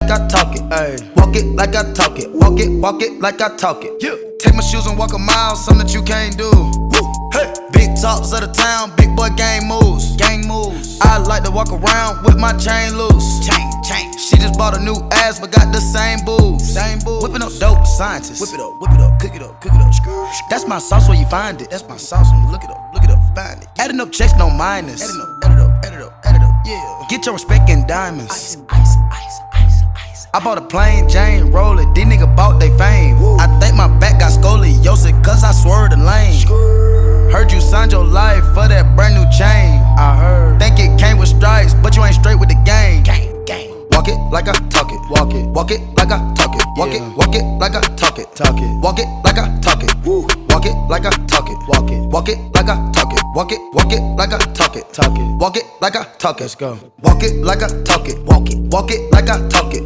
like I talk it. Ay. Walk it like I talk it. Walk it like I talk it. Yeah. Take my shoes and walk a mile, something that you can't do. Woo. Hey. Big talks of the town, big boy gang moves. Gang moves. I like to walk around with my chain loose. Chain. She just bought a new ass, but got the same boobs. Same boobs. Whipping up dope scientists. Whip it up, cook it up. That's my sauce where you find it. That's my sauce when you look it up, find it. Adding up checks, no minus. Add it up, yeah. Get your respect in diamonds. Ice. I bought a plain Jane roller, these niggas bought they fame. Woo. I think my back got scoliosis, cause I swerved the lane. Heard you signed your life for that brand new chain. I heard. Think it came with stripes, but you ain't straight with the game. Gang. Walk it like I talk it. Walk it like I talk it. Walk it like I talk it. Walk it like I talk it. Woo. Walk it like I talk it. Walk it like I talk it. Walk it like I talk it. Walk it like I talk it. Let's go. Walk it like I talk it. Walk it like I talk it.